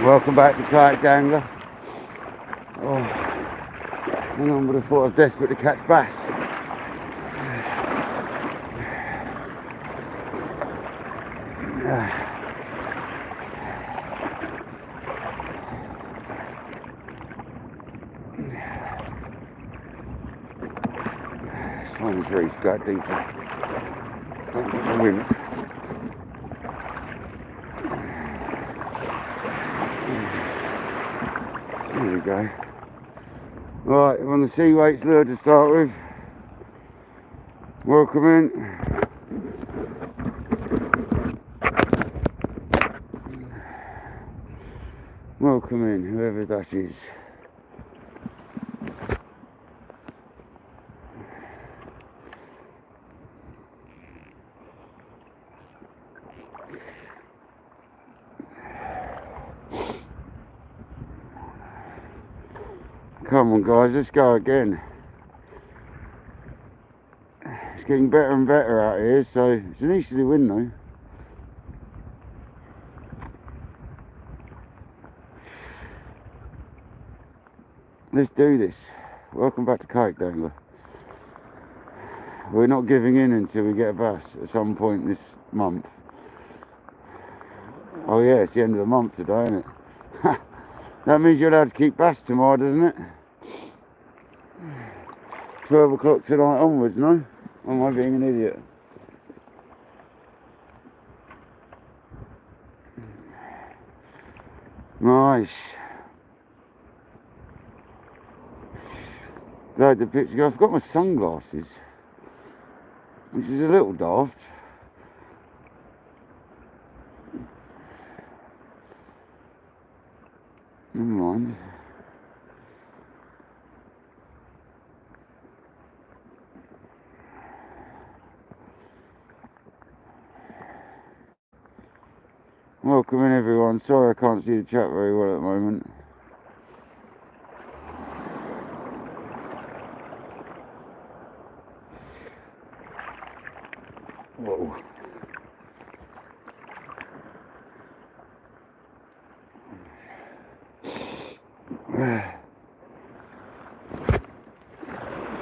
Welcome back to KayakDangler. Oh, no one would have thought I was desperate to catch bass. This reef's got deeper. Don't get the wind. There we go. Right, I'm on the sea weights lure to start with. Welcome in. Welcome in, whoever that is. Come on guys, let's go again. It's getting better and better out here, so it's an easterly wind though. Let's do this. Welcome back to KayakDangler. We're not giving in until we get a bass at some point this month. Oh yeah, it's the end of the month today, isn't it? That means you're allowed to keep bass tomorrow, doesn't it? 12 o'clock tonight onwards, no? Or am I being an idiot? Nice. Glad the picture go. I forgot my sunglasses, which is a little daft. Never mind. Welcome in everyone. Sorry I can't see the chat very well at the moment. Whoa.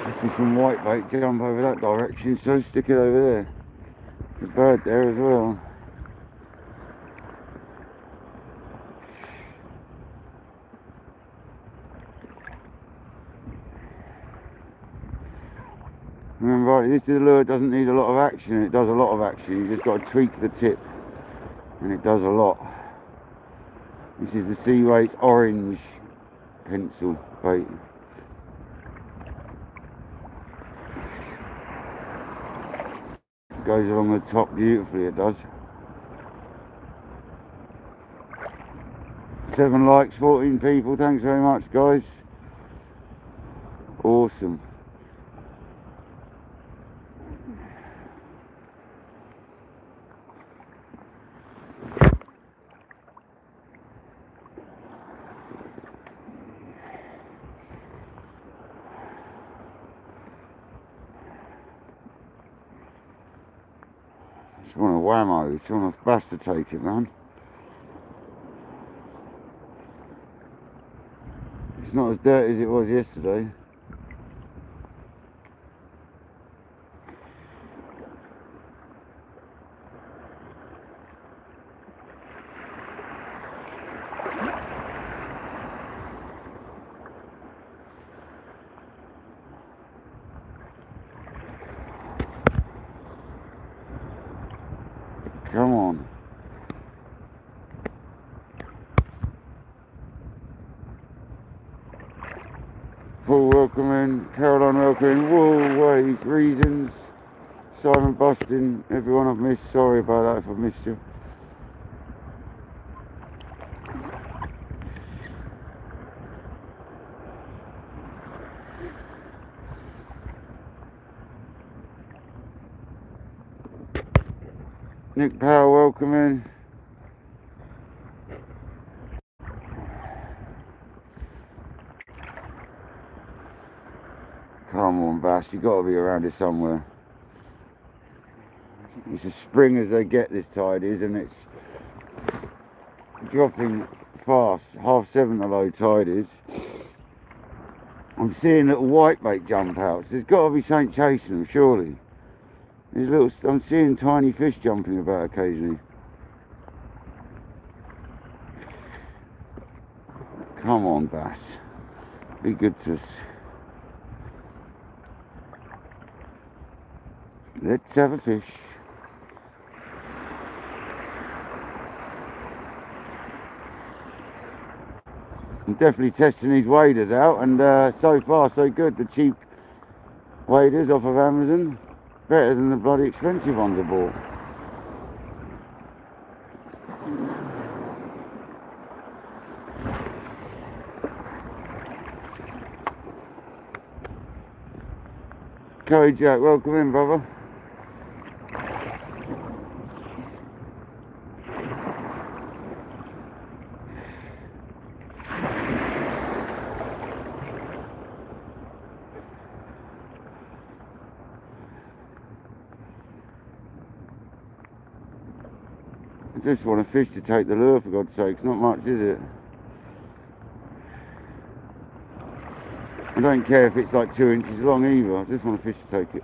I see some whitebait jump over that direction, so stick it over there. The bird there as well. Remember, this lure doesn't need a lot of action. It does a lot of action. You just got to tweak the tip, and it does a lot. This is the Sea Weights orange pencil bait. Goes along the top beautifully, it does. 7 likes, 14 people. Thanks very much, guys. Awesome. Just want a whammo, just want a bass to take it, man. It's not as dirty as it was yesterday. Come on. Paul, welcome in. Caroline, welcome in. Whoa, wait, reasons. Simon, Bustin, everyone I've missed. Sorry about that if I've missed you. Nick Powell, welcome in. Come on, bass, you got to be around here somewhere. It's as spring as they get this tide is, and it's dropping fast. 7:30 the low tide is. I'm seeing little whitebait jump out. So there's got to be something chasing them, surely. There's little. I'm seeing tiny fish jumping about occasionally. Come on, bass. Be good to us. Let's have a fish. I'm definitely testing these waders out, and so far so good. The cheap waders off of Amazon, better than the bloody expensive ones I bought. Curry Jack, welcome in, brother. I just want a fish to take the lure, for God's sake. It's not much, is it? I don't care if it's like 2 inches long either. I just want a fish to take it.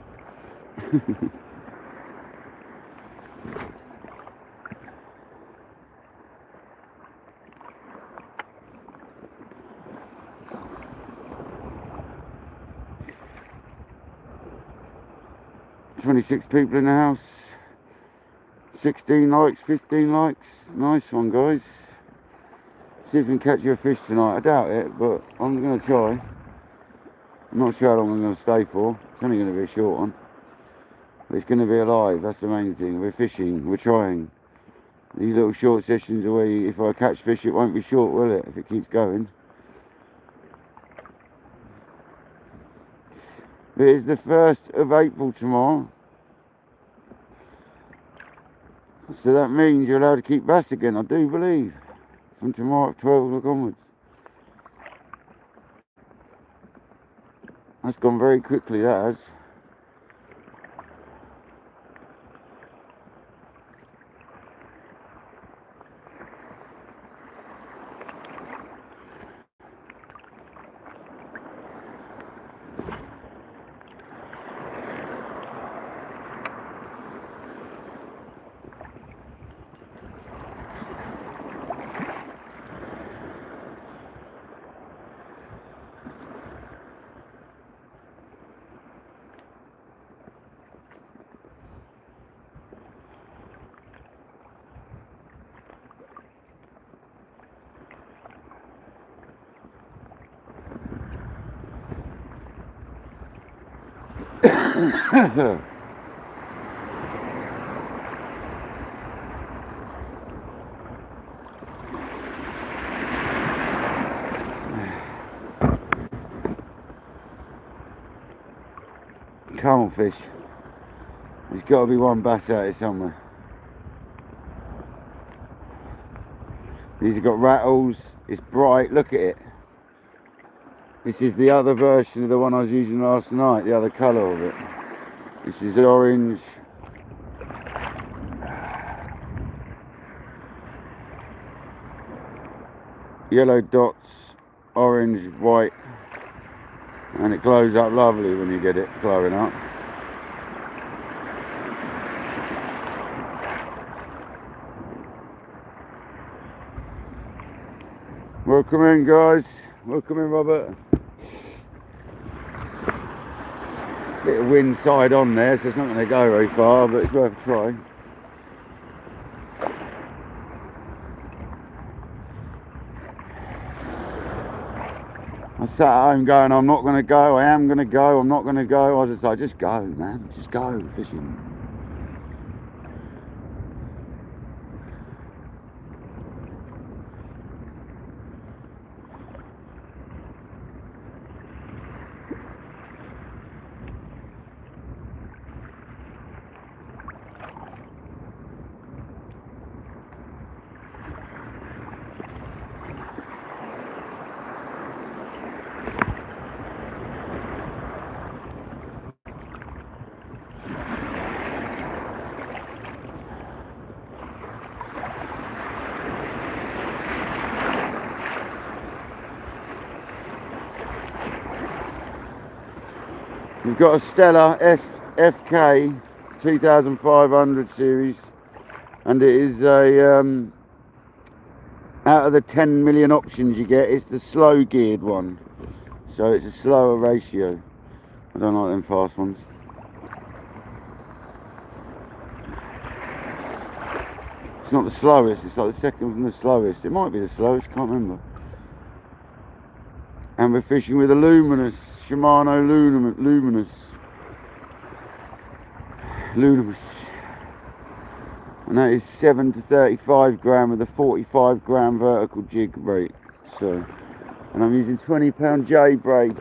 26 people in the house. 16 likes, 15 likes. Nice one, guys. See if we can catch you a fish tonight. I doubt it, but I'm going to try. I'm not sure how long I'm going to stay for. It's only going to be a short one. But it's going to be alive. That's the main thing. We're fishing. We're trying. These little short sessions are where if I catch fish, it won't be short, will it? If it keeps going. But it's the 1st of April tomorrow. So that means you're allowed to keep bass again, I do believe. From tomorrow at 12 o'clock onwards. That's gone very quickly, that has. Come on, fish. There's got to be one bass out here somewhere. These have got rattles. It's bright. Look at it. This is the other version of the one I was using last night. The other colour of it. This is orange. Yellow dots. Orange, white. And it glows up lovely when you get it glowing up. Welcome in, guys. Welcome in, Robert. Bit of wind side on there, so it's not going to go very far, but it's worth a try. I sat at home going, I'm not going to go, I am going to go, I'm not going to go. I was just like, just go, man, just go fishing. We've got a Stella FK 2500 series, and it is a out of the 10 million options you get, it's the slow geared one, so it's a slower ratio. I don't like them fast ones. It's not the slowest, it's like the second from the slowest. It might be the slowest, can't remember. And we're fishing with a Luminous, Shimano Luminous. And that is 7 to 35 gram with a 45 gram vertical jig rate. So, and I'm using 20-pound J braid.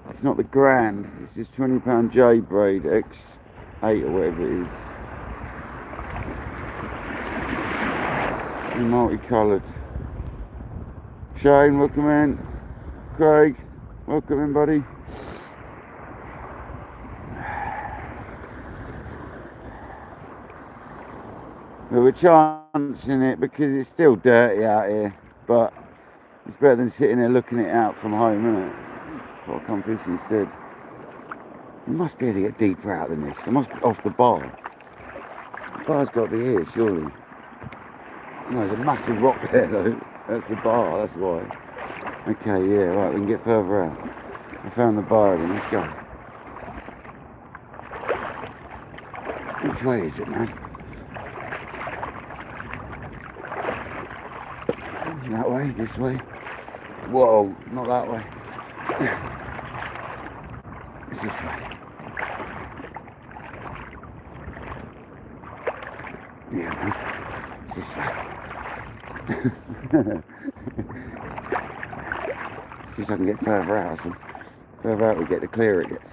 It's not the Grand, it's just 20-pound J braid X8 or whatever it is. And multicoloured. Shane, welcome in. Craig, welcome in, buddy. But we're chancing it because it's still dirty out here, but it's better than sitting there looking it out from home, isn't it? So I'll come fishing instead. You must be able to get deeper out than this. It must be off the bar. The bar's got to be here, surely. No, there's a massive rock there though. That's the bar, that's why. Okay, yeah, right, we can get further out. I found the bar again, let's go. Which way is it, man? That way, this way. Whoa, not that way. It's this way. Yeah, man. It's this way. See if I can get further out. So further out we get, the clearer it gets.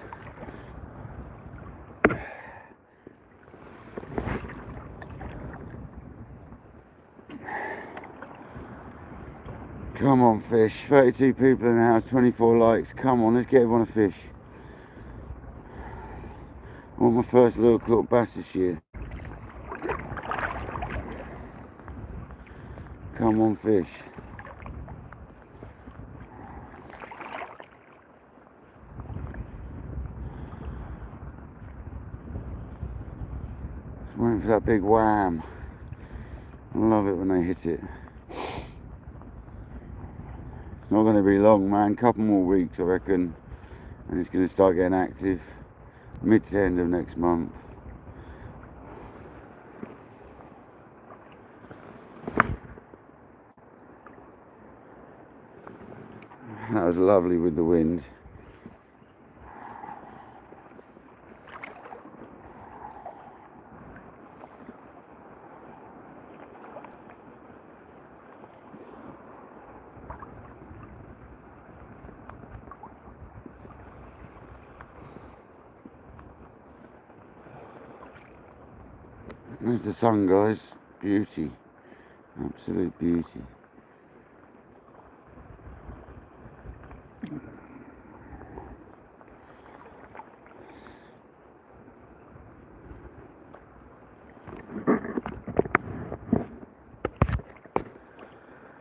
Come on, fish. 32 people in the house, 24 likes. Come on, let's get everyone a fish. I want my first lure caught bass this year. Come on, fish. Just waiting for that big wham. I love it when they hit it. It's not going to be long, man. Couple more weeks, I reckon, and it's going to start getting active mid to end of next month. That was lovely with the wind. There's the sun, guys. Beauty. Absolute beauty.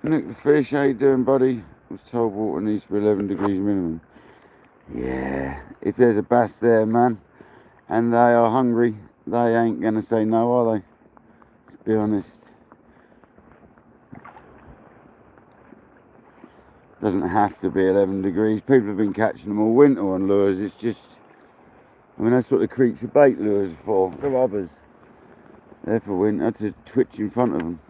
Nick the fish, how you doing, buddy? I was told water needs to be 11 degrees minimum. Yeah, if there's a bass there, man, and they are hungry, they ain't gonna say no, are they? Let's be honest. Doesn't have to be 11 degrees. People have been catching them all winter on lures. It's just, I mean, that's what the creature bait lures are for. The rubbers. They're for winter, to twitch in front of them.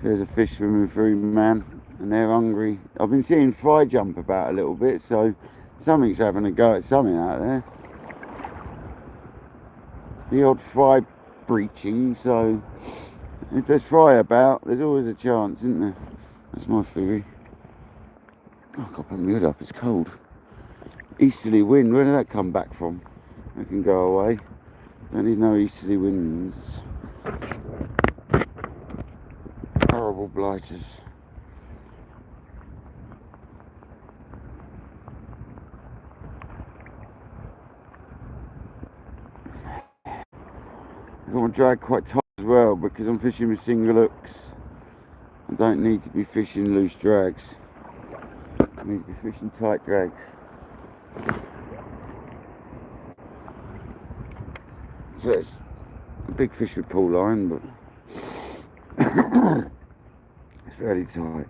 There's a fish swimming through, man, and they're hungry. I've been seeing fry jump about a little bit, so something's having a go at something out there. The odd fry breaching, so if there's fry about, there's always a chance, isn't there? That's my theory. Oh, I've got to put my hood up, it's cold. Easterly wind, where did that come back from? That can go away. Don't need no easterly winds. Horrible blighters. I've got my drag quite tight as well because I'm fishing with single hooks. I don't need to be fishing loose drags. I need to be fishing tight drags. So it's a big fish with pull line, but it's fairly tight.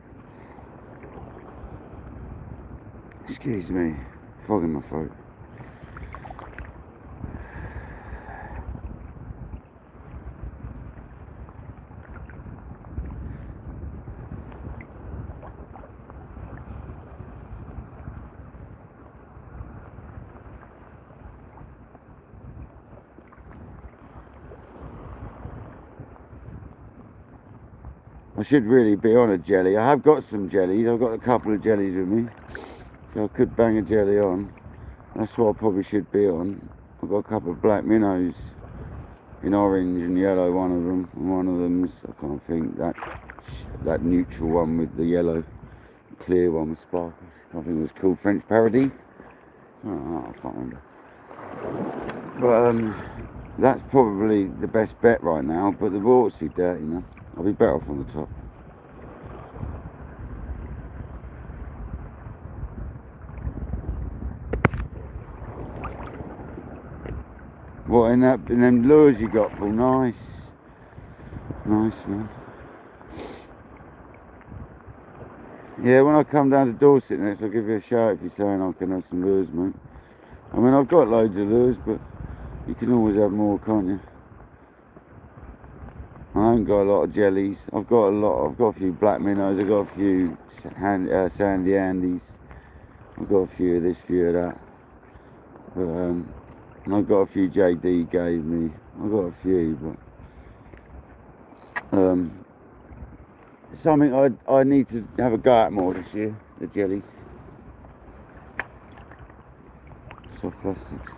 Excuse me, fog in my throat. I should really be on a jelly. I have got some jellies. I've got a couple of jellies with me, so I could bang a jelly on. That's what I probably should be on. I've got a couple of black minnows in orange and yellow, one of them, and one of them's, I can't think, that neutral one with the yellow, clear one with sparkles. I think it was called French Paradis. Oh, I can't remember. But that's probably the best bet right now, but the water's too dirty now. I'll be better off on the top. What in them lures you got, Paul? Nice. Nice, man. Yeah, when I come down to Dorset next, I'll give you a shout if you're saying I can have some lures, mate. I mean, I've got loads of lures, but you can always have more, can't you? I ain't got a lot of jellies. I've got a few black minnows. I've got a few sandy andies. I've got a few of this, few of that. But I've got a few JD gave me. I've got a few, but something I need to have a go at more this year. The jellies, soft plastics.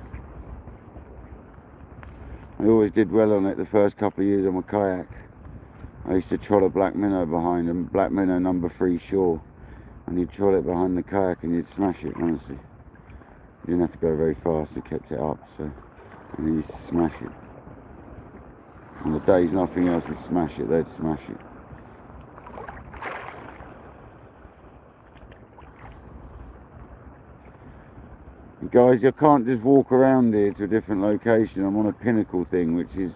I always did well on it the first couple of years on my kayak. I used to trot a black minnow behind them, black minnow number 3 shore, and you'd trot it behind the kayak and you'd smash it, honestly. You didn't have to go very fast, it kept it up, so, and you used to smash it. On the days nothing else would smash it, they'd smash it. Guys, I can't just walk around here to a different location. I'm on a pinnacle thing, which is,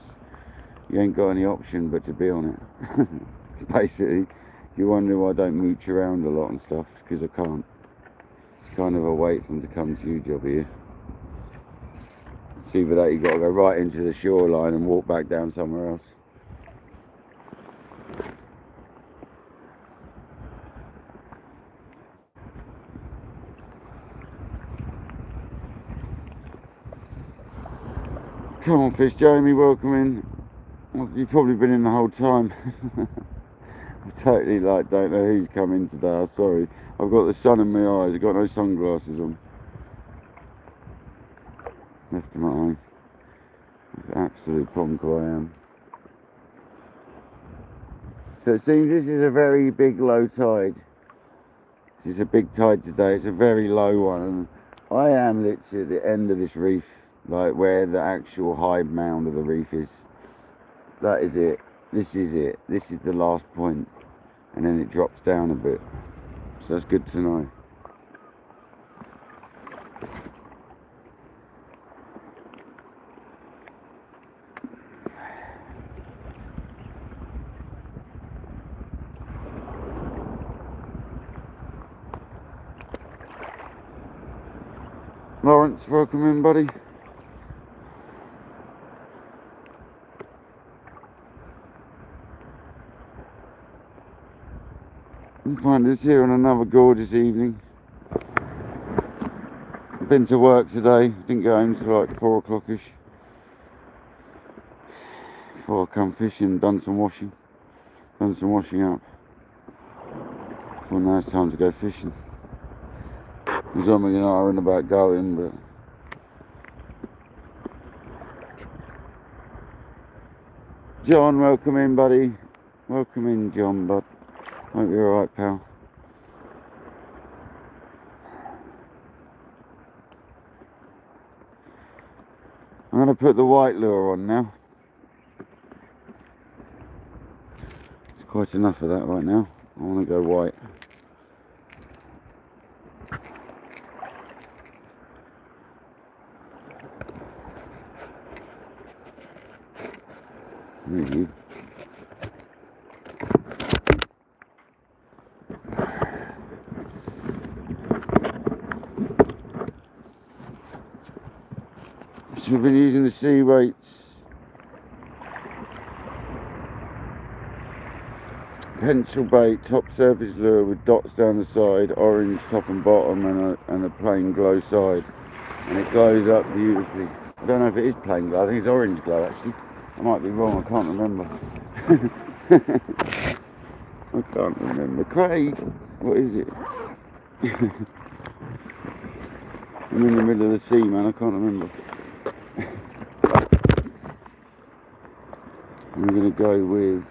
you ain't got any option but to be on it. Basically, you wonder why I don't mooch around a lot and stuff, because I can't. It's kind of a wait for them to come to you job here. It's either that you've got to go right into the shoreline and walk back down somewhere else. Come on, Fish Jamie, welcome in. Well, you've probably been in the whole time. I totally don't know who's come in today. I'm sorry. I've got the sun in my eyes. I've got no sunglasses on. Left them at home. Absolute ponko I am. So it seems this is a very big low tide. This is a big tide today. It's a very low one, and I am literally at the end of this reef. Like where the actual high mound of the reef is. That is it. This is it. This is the last point. And then it drops down a bit. So that's good to know. Lawrence, welcome in, buddy. You find us here on another gorgeous evening. I've been to work today, didn't go home till like 4 o'clock-ish. Before I come fishing, done some washing up. Well, now it's time to go fishing. There's something in iron about going, but John, welcome in, buddy. Welcome in, John, bud. Hope you're alright, pal. I'm going to put the white lure on now. It's quite enough of that right now. I want to go white. Thank you. So we've been using the sea weights. Pencil bait, top surface lure with dots down the side, orange top and bottom, and a plain glow side. And it glows up beautifully. I don't know if it is plain glow, I think it's orange glow actually. I might be wrong, I can't remember. I can't remember. Craig, what is it? I'm in the middle of the sea, man, I can't remember. I'm going to go with...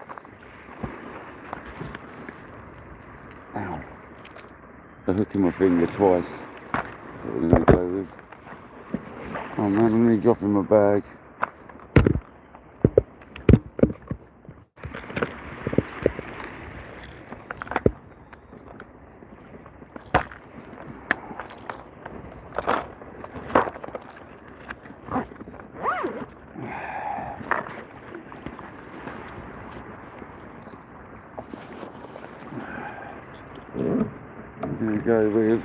Ow. A hook in my finger twice. That's what we're going to go with. Oh man, I'm nearly dropping my bag. I'm going to go with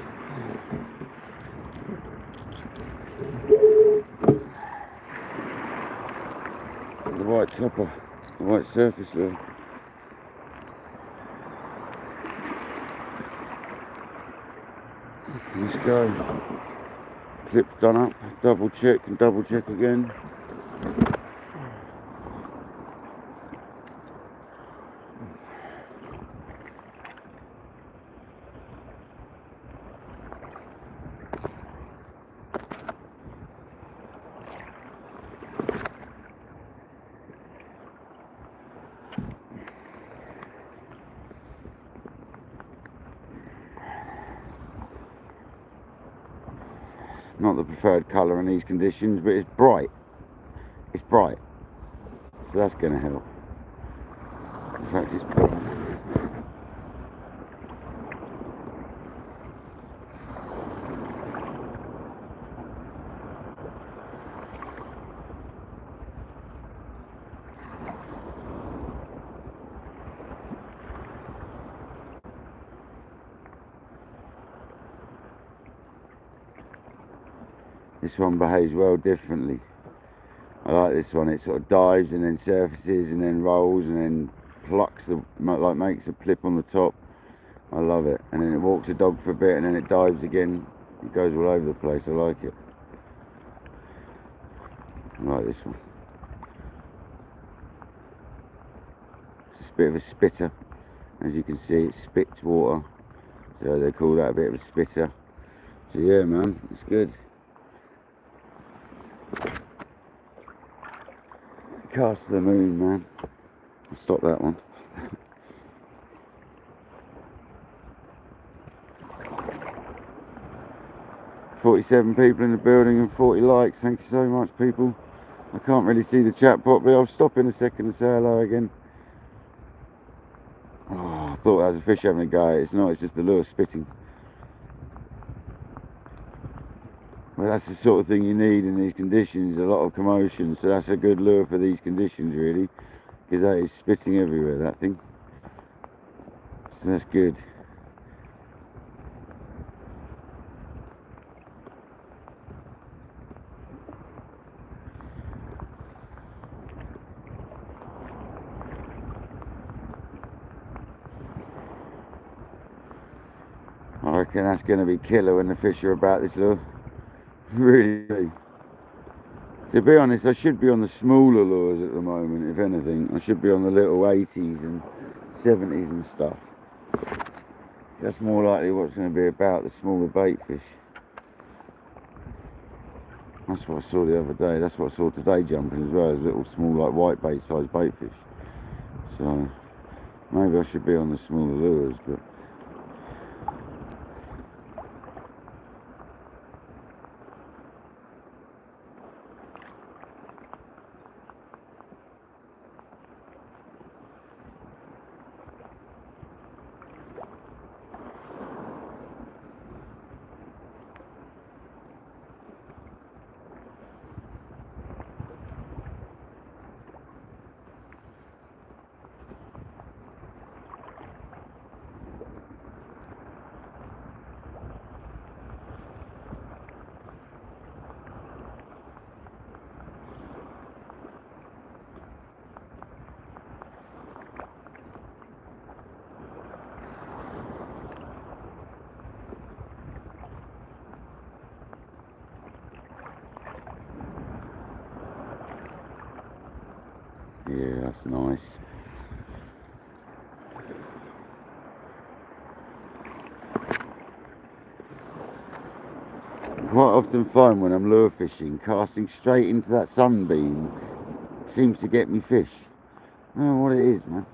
the white topper, the white surface lure. Let's go. Clip's done up, double check and double check again. Not the preferred colour in these conditions, but it's bright. It's bright. So that's going to help. In fact, it's bright. This one behaves well differently. I like this one. It sort of dives and then surfaces and then rolls and then plucks like makes a flip on the top. I love it. And then it walks a dog for a bit and then it dives again. It goes all over the place. I like it. I like this one. It's a bit of a spitter. As you can see, it spits water. So they call that a bit of a spitter. So yeah, man, it's good. Cast to the moon, man. I'll stop that one. "47 people in the building and 40 likes. Thank you so much, people. I can't really see the chat properly. I'll stop in a second to say hello again. Oh, I thought that was a fish having a go. It's not, it's just the lure spitting. Well, that's the sort of thing you need in these conditions, a lot of commotion, so that's a good lure for these conditions really, because that is spitting everywhere, that thing. So that's good. I reckon that's going to be killer when the fish are about this lure. Really. To be honest, I should be on the smaller lures at the moment, if anything. I should be on the little 80s and 70s and stuff. That's more likely what's going to be about, the smaller bait fish. That's what I saw the other day. That's what I saw today jumping as well, as little small like white bait sized bait fish. So maybe I should be on the smaller lures, but Yeah, that's nice. I quite often find when I'm lure fishing, casting straight into that sunbeam seems to get me fish. I don't know what it is, man.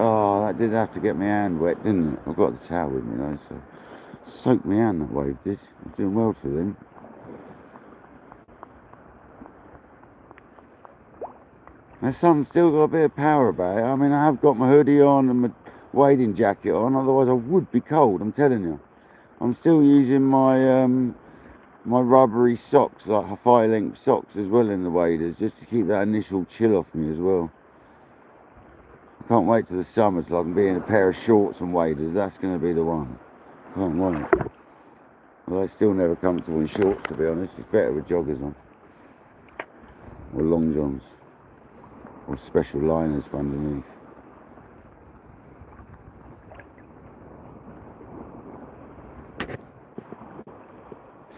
Oh, that did have to get my hand wet, didn't it? I've got the towel with me though, so soaked my hand, that wave did. I'm doing well for them. The sun's still got a bit of power about it. I mean, I have got my hoodie on and my wading jacket on, otherwise I would be cold, I'm telling you. I'm still using my my rubbery socks, like high length socks as well in the waders, just to keep that initial chill off me as well. I can't wait till the summer so I can be in a pair of shorts and waders. That's going to be the one. Can't wait. Well, it's still never comfortable in shorts, to be honest. It's better with joggers on, or long johns, or special liners for underneath.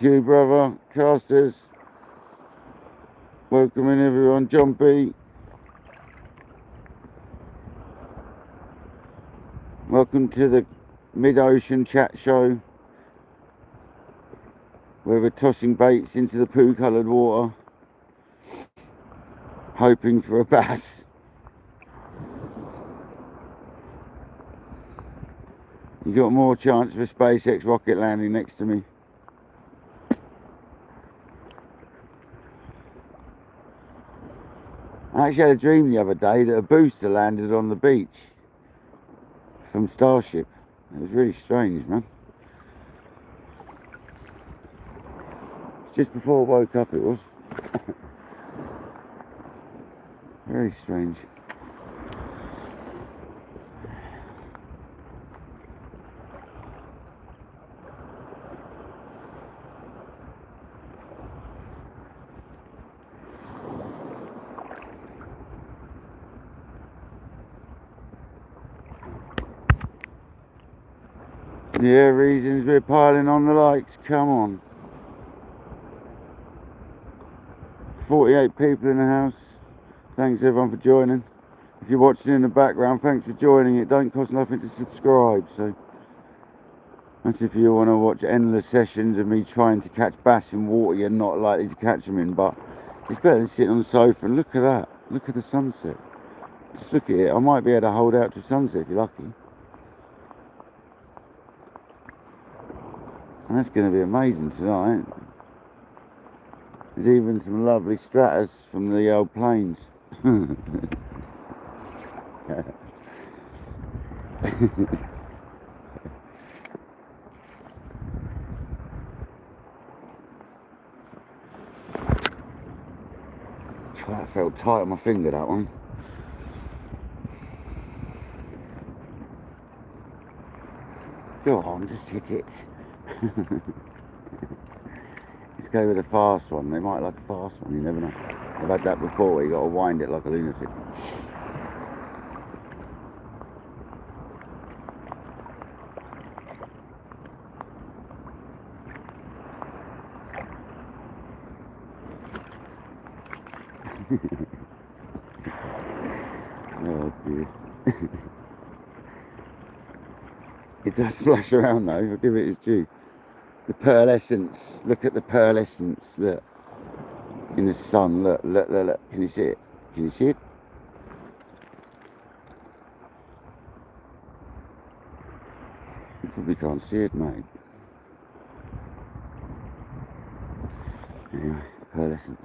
You brother, casters, welcoming everyone. John B, welcome to the mid-ocean chat show, where we're tossing baits into the poo coloured water, hoping for a bass. You got more chance of a SpaceX rocket landing next to me. I actually had a dream the other day that a booster landed on the beach from Starship. It was really strange, man. Just before I woke up it was. Very strange. Yeah, reasons we're piling on the likes, come on. 48 people in the house. Thanks everyone for joining. If you're watching in the background, thanks for joining. It don't cost nothing to subscribe, so that's if you want to watch endless sessions of me trying to catch bass in water you're not likely to catch them in. But it's better than sitting on the sofa and look at that. Look at the sunset. Just look at it. I might be able to hold out to sunset if you're lucky. And that's going to be amazing tonight. There's even some lovely stratus from the old plains. That felt tight on my finger, that one. Go on, just hit it. Let's go with a fast one. They might like a fast one, you never know. I've had that before where you got to wind it like a lunatic. Oh dear. It does splash around though, I'll give it its due. The pearlescence, look at the pearlescence, look, in the sun, look, look, look, look, can you see it? Can you see it? You probably can't see it, mate. Anyway, pearlescence.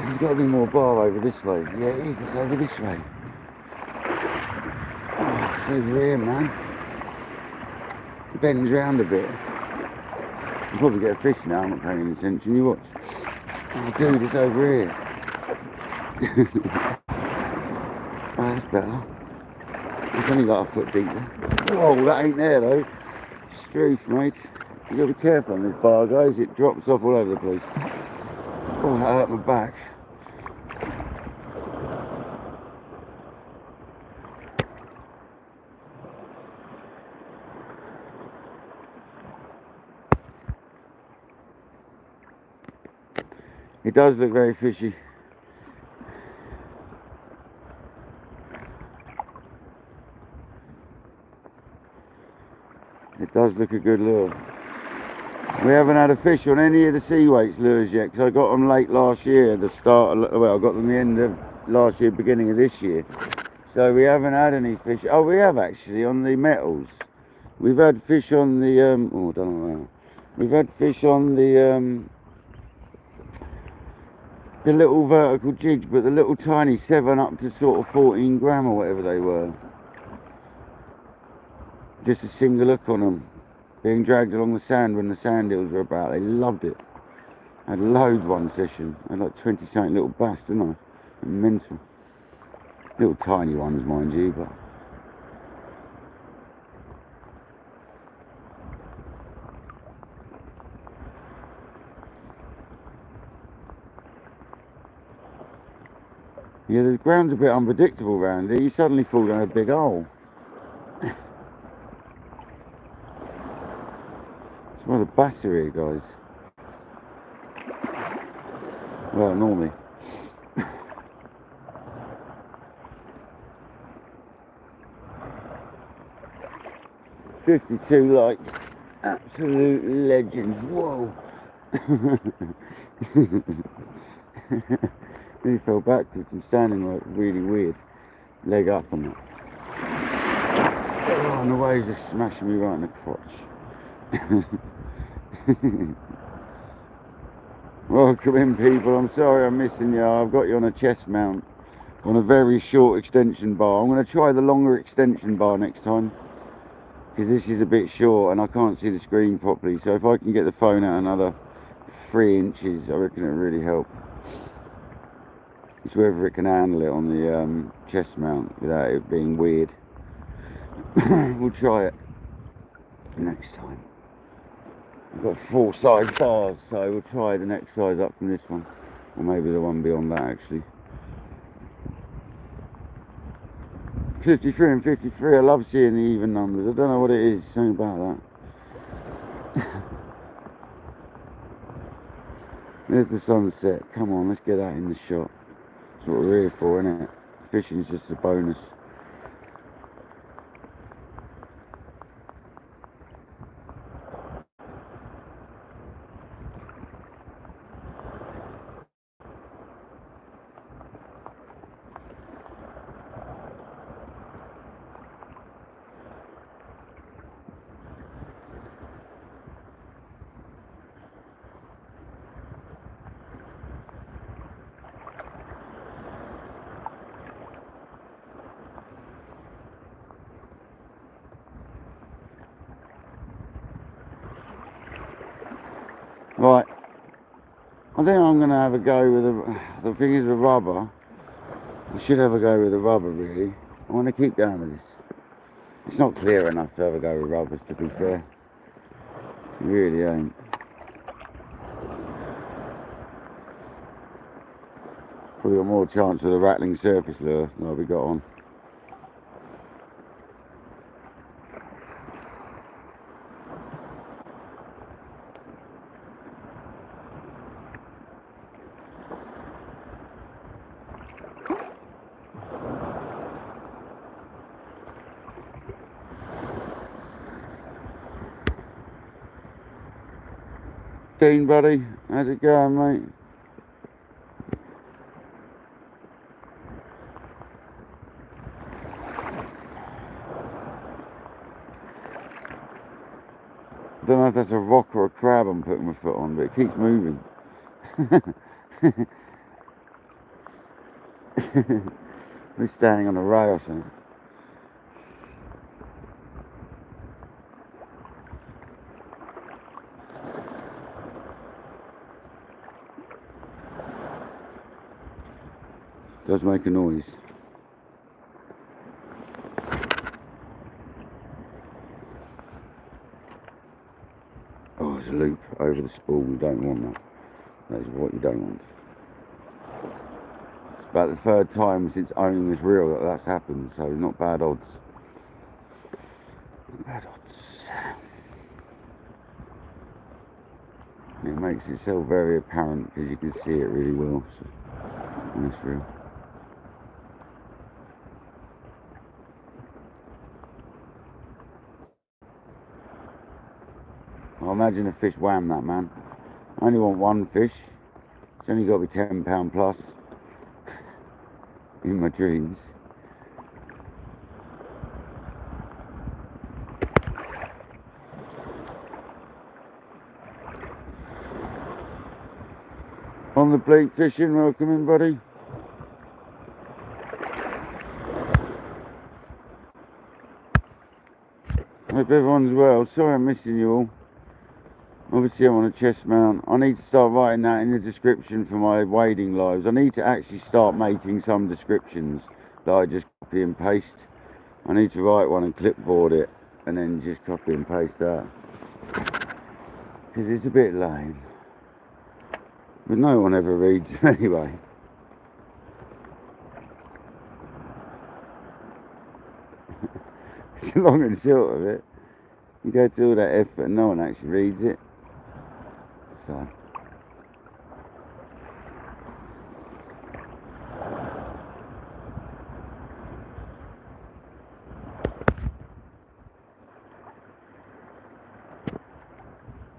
There's got to be more bar over this way. Yeah, it is. It's over this way. Oh, it's over here, man. It bends round a bit. You'll probably get a fish now. I'm not paying any attention. You watch. Oh, dude, it's over here. Oh, that's better. It's only like a foot deep there. Whoa, that ain't there though. Struth, mate. You gotta be careful on this bar, guys. It drops off all over the place. Oh, that hurt my back. It does look very fishy. It does look a good lure. We haven't had a fish on any of the sea weights lures yet, because I got them late last year, the start of, well, I got them the end of last year, beginning of this year. So we haven't had any fish. Oh, we have actually on the metals. We've had fish on the oh, I don't know. We've had fish on the little vertical jigs, but the little tiny 7 up to sort of 14 gram or whatever they were. Just a single hook on them, being dragged along the sand when the sand hills were about. They loved it. I had loads one session. I had like 20 something little bass, didn't I? Mental. Little tiny ones, mind you, but yeah, the ground's a bit unpredictable around here. You suddenly fall down a big hole. It's one of the bass are here, guys. Well, normally. 52 likes. Absolute legends. Whoa. Really fell backwards. I'm standing like really weird. Leg up on it. Oh, and the waves are smashing me right in the crotch. Welcome in, people. I'm sorry I'm missing you. I've got you on a chest mount on a very short extension bar. I'm going to try the longer extension bar next time, because this is a bit short and I can't see the screen properly. So if I can get the phone out another 3 inches, I reckon it'll really help. It's whether it can handle it on the chest mount without it being weird. We'll try it next time. I've got 4 size bars, so we'll try the next size up from this one, or maybe the one beyond that actually. 53 and 53, I love seeing the even numbers. I don't know what it is, something about that. There's the sunset. Come on, let's get that in the shot. That's what we're here for, isn't it? Fishing's just a bonus. Right, I think I'm going to have a go with the thing is the rubber. I should have a go with the rubber really. I want to keep going with this. It's not clear enough to have a go with rubbers, to be fair. It really ain't. Probably got more chance with a rattling surface lure than we got on. Dean, buddy, how's it going, mate? I don't know if that's a rock or a crab I'm putting my foot on, but it keeps moving. We're standing on a ray or something. Does make a noise. There's a loop over the spool. You don't want that. That is what you don't want. It's about the third time since owning this reel that that's happened, so not bad odds. Not bad odds. It makes itself very apparent because you can see it really well on this reel. I imagine a fish wham that, man. I only want one fish. It's only got to be £10 plus in my dreams. On the bleak fishing, welcome in, buddy. Hope everyone's well. Sorry I'm missing you all. Obviously I'm on a chest mount. I need to start writing that in the description for my wading lives. I need to actually start making some descriptions that I just copy and paste. I need to write one and clipboard it and then just copy and paste that. Because it's a bit lame. But no one ever reads anyway. Long and short of it, you go to all that effort and no one actually reads it. So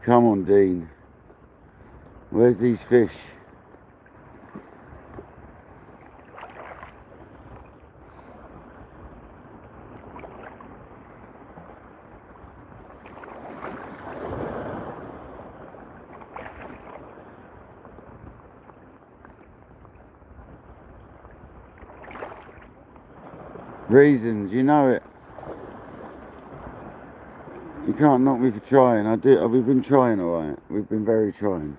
come on, Dean. Where's these fish? Reasons, you know it. You can't knock me for trying. We've been trying, alright. We've been very trying.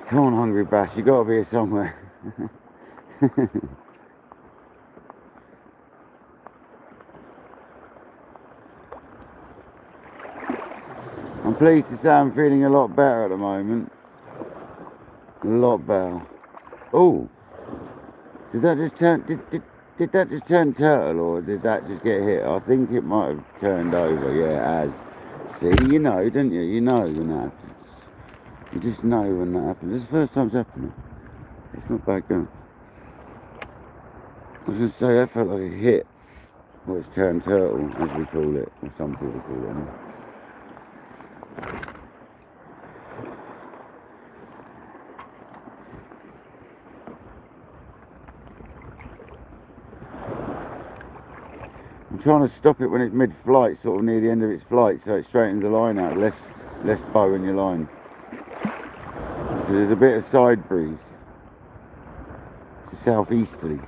Come on, hungry bass, you gotta be here somewhere. I'm pleased to say I'm feeling a lot better at the moment. A lot better. Oh, did that just turn? Did that just turn turtle, or did that just get hit? I think it might have turned over. Yeah, it has. See, you know, don't you? You know when that happens. You just know when that happens. This is the first time it's happening. It's not bad going. I was going to say, that felt like a hit. Well, it's turned turtle, as we call it, or some people call it anyway. I'm trying to stop it when it's mid-flight, sort of near the end of its flight, so it straightens the line out, less bow in your line. There's a bit of side breeze. It's a southeasterly.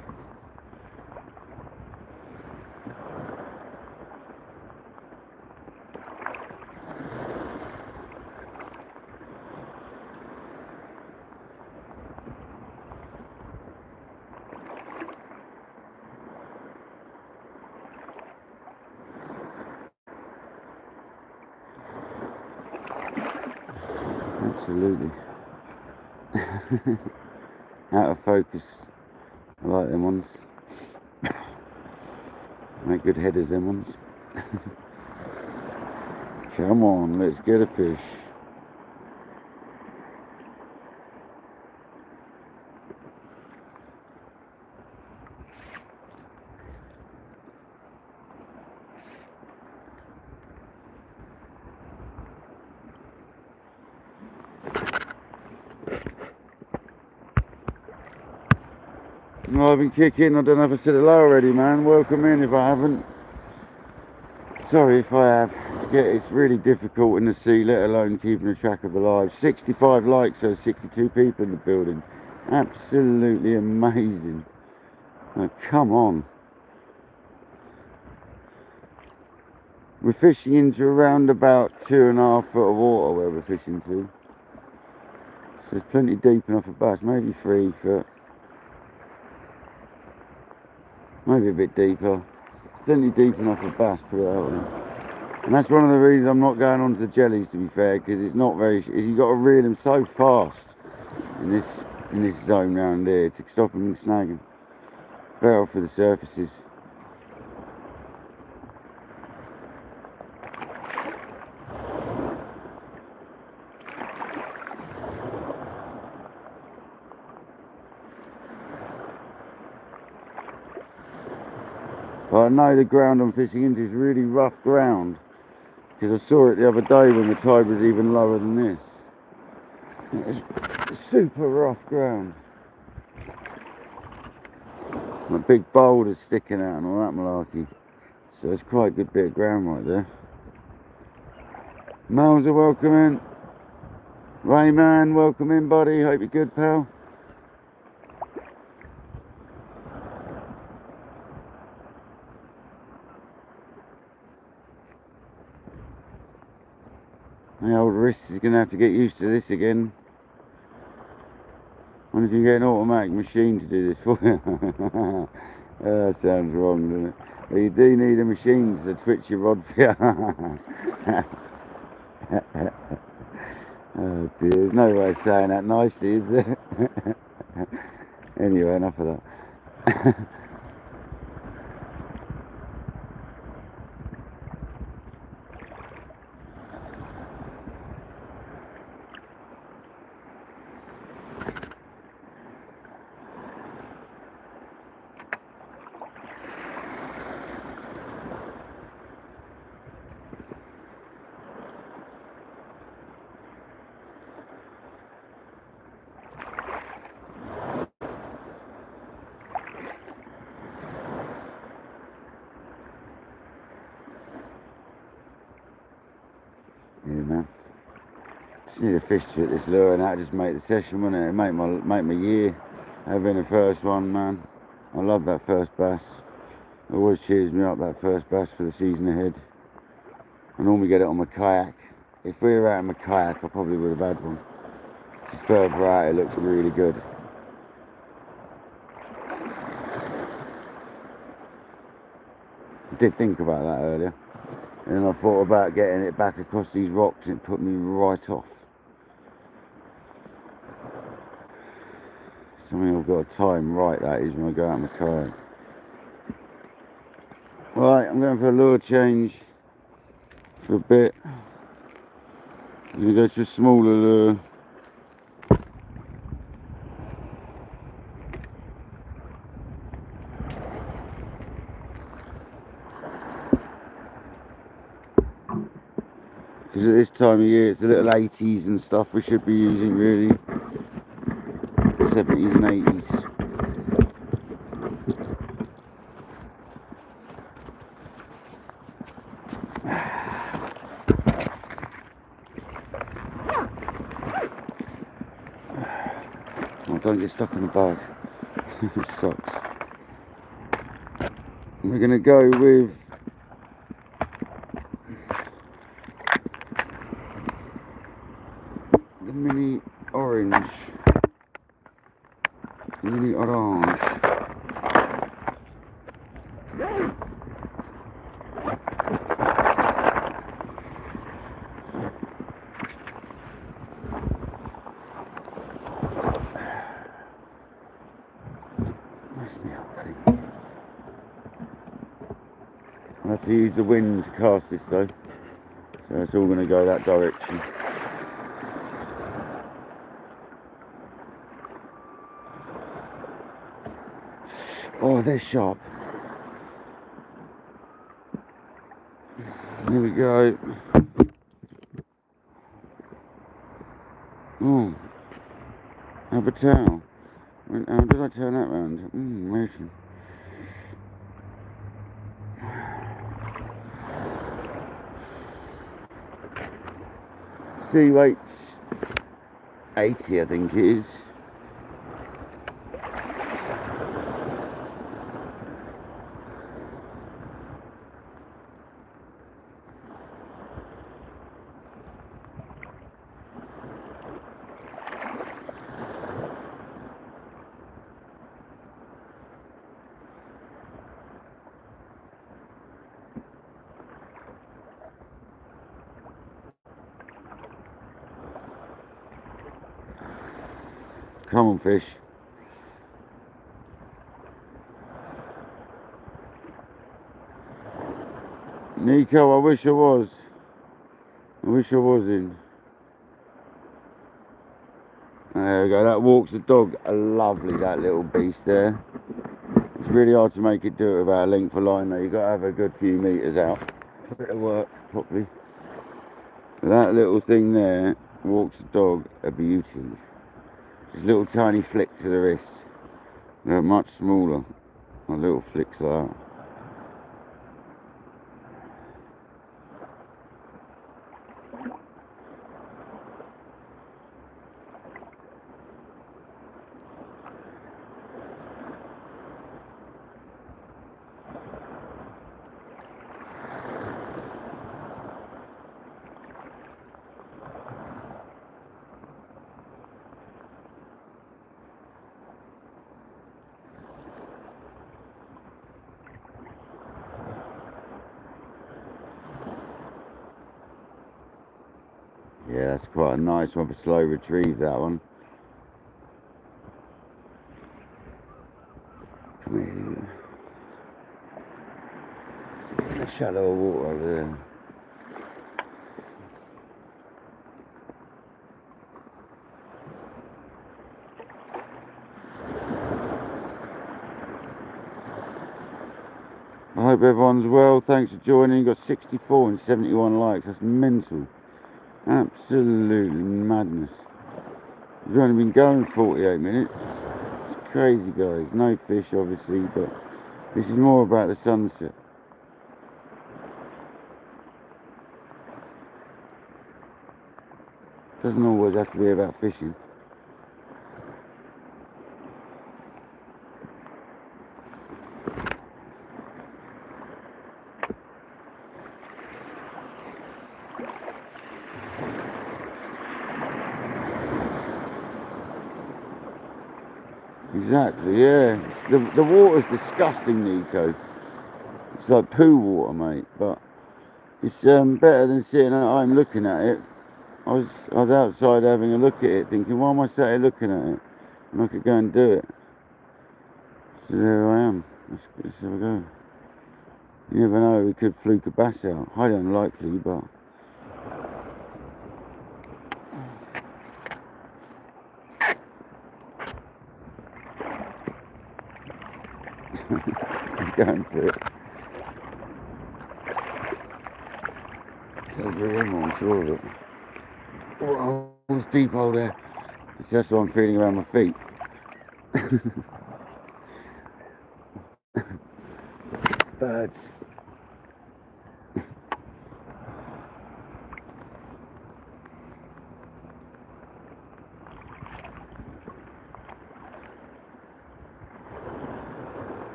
Absolutely. Out of focus. I like them ones. Make good headers, them ones. Come on, let's get a fish. No, I've been kicking. I don't know if I said hello already, man. Welcome in if I haven't. Sorry if I have. It's really difficult in the sea, let alone keeping a track of the live. 65 likes, so 62 people in the building. Absolutely amazing. Oh, come on. We're fishing into around about 2.5 foot of water where we're fishing to. So it's plenty deep enough for bass, maybe 3 foot. Maybe a bit deeper. Plenty deep enough for bass, put it out there. And that's one of the reasons I'm not going on to the jellies, to be fair, because it's not very. You've got to reel them so fast in this zone round here to stop them snagging. Better for the surfaces. But I know the ground I'm fishing into is really rough ground, because I saw it the other day when the tide was even lower than this. It's super rough ground. My big boulders sticking out and all that malarkey. So it's quite a good bit of ground right there. Miles are welcome in. Rayman, welcome in, buddy. Hope you're good, pal. My old wrist is going to have to get used to this again. I wonder if you can get an automatic machine to do this for you. That sounds wrong, doesn't it? But you do need a machine to twitch your rod for you. Oh dear, there's no way of saying that nicely, is there? Anyway, enough of that. Yeah, man. Just need a fish to hit this lure and that'll just make the session, wouldn't it? It'll make my year. Having the first one, man. I love that first bass. It always cheers me up, that first bass for the season ahead. I normally get it on my kayak. If we were out in my kayak, I probably would have had one. Just further out, it looks really good. I did think about that earlier. And then I thought about getting it back across these rocks and it put me right off. Something I've got to time right, that is, when I go out in my kayak. Right, I'm going for a lure change for a bit. I'm going to go to a smaller lure. Because at this time of year it's the little 80s and stuff we should be using, really. 70s and 80s. Oh, don't get stuck in the bag. It sucks. We're going to go with the mini orange. Mini orange. I have to use the wind to cast this though, so it's all going to go that direction. Oh, they're sharp. Here we go. Oh, have a towel. How did I turn that round? Motion. Sea weight's 80, I think it is. Come on, fish. Nico, I wish I was. I wish I was in. There we go, that walks the dog. Lovely, that little beast there. It's really hard to make it do it without a length of line though. You've got to have a good few metres out for it to work properly. That little thing there walks the dog a beauty. Just little tiny flick to the wrist. They're much smaller. Or little flicks like that. Yeah, that's quite a nice one for slow retrieve, that one. Come here. A shallow of water over there. I hope everyone's well. Thanks for joining. Got 64 and 71 likes. That's mental. Absolutely madness. We've only been going 48 minutes. It's crazy, guys. No fish, obviously, but this is more about the sunset. Doesn't always have to be about fishing. Exactly, yeah. The water's disgusting, Nico. It's like poo water, mate. But it's better than sitting at home looking at it. I was outside having a look at it, thinking, why am I sat here looking at it? And I could go and do it. So there I am. Let's have a go. You never know, we could fluke a bass out. Highly unlikely, but I'm going for it. It's over him, I'm sure of it. Oh, it's deep hole there. It's just what I'm feeling around my feet. Birds.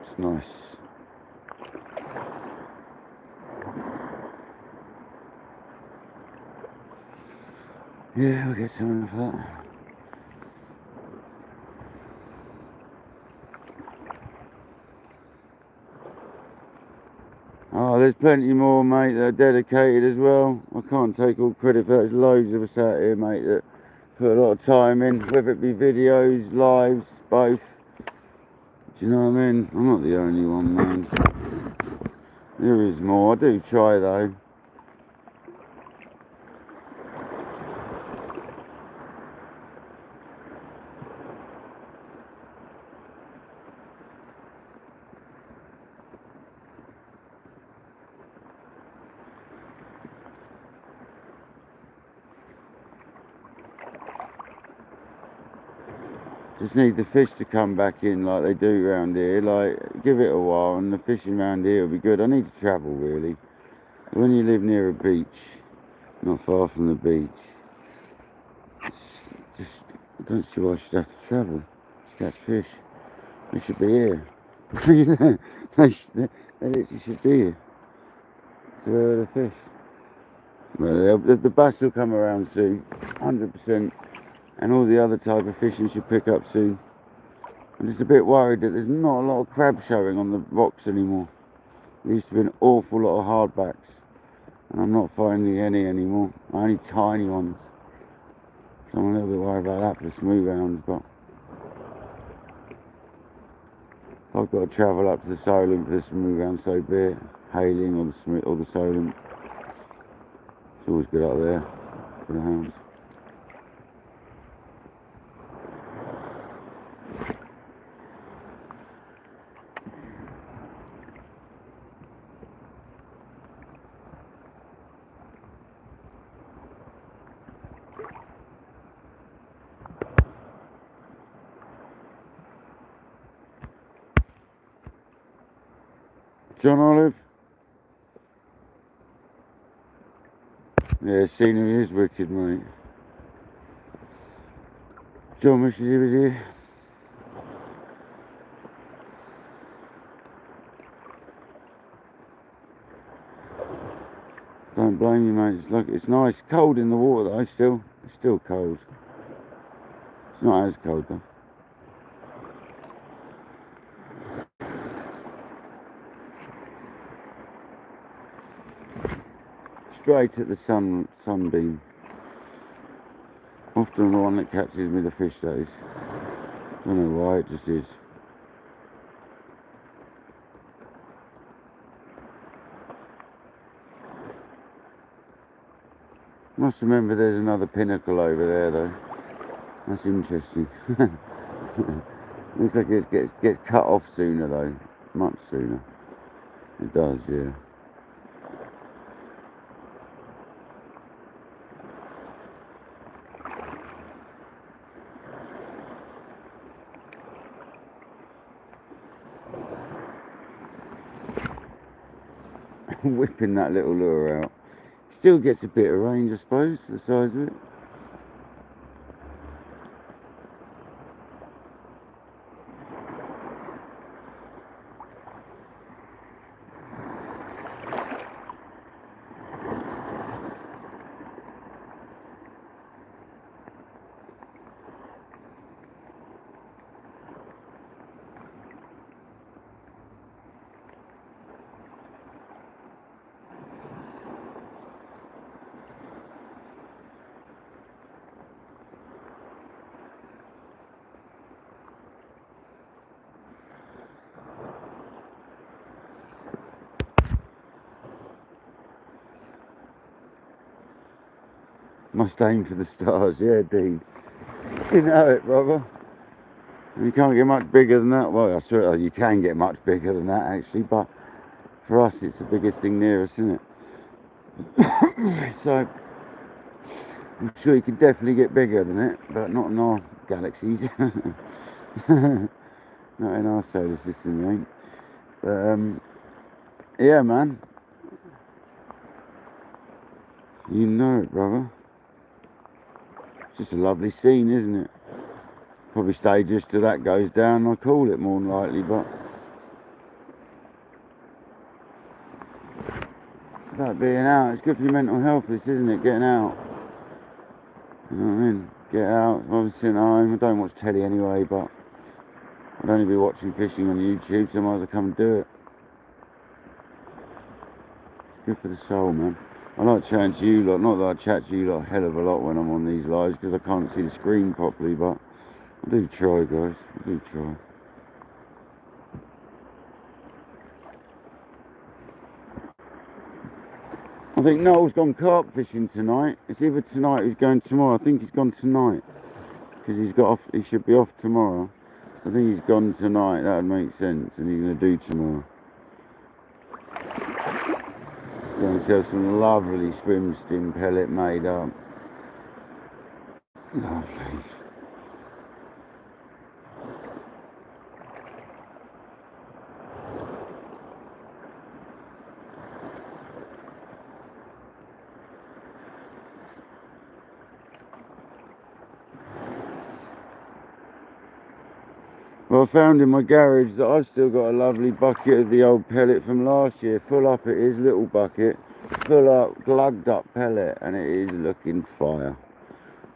It's nice. Yeah, I'll get some of that. Oh, there's plenty more, mate, that are dedicated as well. I can't take all credit for that. There's loads of us out here, mate, that put a lot of time in, whether it be videos, lives, both. Do you know what I mean? I'm not the only one, man. There is more. I do try, though. Just need the fish to come back in like they do around here. Like, give it a while and the fishing around here will be good. I need to travel really. When you live near a beach, not far from the beach, it's just, I don't see why I should have to travel to catch fish. They should be here. They literally should be here. So where are the fish? Well, the bass will come around soon, 100%. And all the other type of fishing should pick up soon. I'm just a bit worried that there's not a lot of crab showing on the rocks anymore. There used to be an awful lot of hardbacks, and I'm not finding any anymore. Only tiny ones. So I'm a little bit worried about that for the smooth hounds, but if I've got to travel up to the Solent for the smooth hound, so be it. Hailing or the Solent. It's always good up there for the hounds. John Olive? Yeah, scenery is wicked, mate. John wishes he was here. Don't blame you, mate. It's nice. Cold in the water though, still. It's still cold. It's not as cold though. Straight at the sunbeam. Often the one that catches me the fish, that is. I don't know why, it just is. Must remember there's another pinnacle over there though. That's interesting. Looks like it gets cut off sooner though. Much sooner. It does, yeah. Whipping that little lure out. Still gets a bit of range, I suppose, for the size of it. Must aim for the stars, yeah, Dean. You know it, brother. You can't get much bigger than that. Well, I swear you can get much bigger than that, actually, but for us, it's the biggest thing near us, isn't it? So, I'm sure you can definitely get bigger than it, but not in our galaxies. Not in our solar system, you ain't. But, yeah, man. You know it, brother. It's just a lovely scene, isn't it? Probably stay just till that goes down. I'll call it more than likely, but about being out, it's good for your mental health, this, isn't it? Getting out. You know what I mean? Get out. I was sitting at home. I don't watch telly anyway, but I'd only be watching fishing on YouTube, so I might as well come and do it. It's good for the soul, man. I like chatting to you lot. Not that I chat to you lot a hell of a lot when I'm on these lives, because I can't see the screen properly, but I do try, guys. I do try. I think Noel's gone carp fishing tonight. It's either tonight or he's going tomorrow. I think he's gone tonight, because he's got off. He should be off tomorrow. I think he's gone tonight. That would make sense, and he's going to do tomorrow. Got himself some lovely swim stim pellet made up. Lovely. Well, I found in my garage that I've still got a lovely bucket of the old pellet from last year. Full up it is, little bucket. Full up, glugged up pellet, and it is looking fire.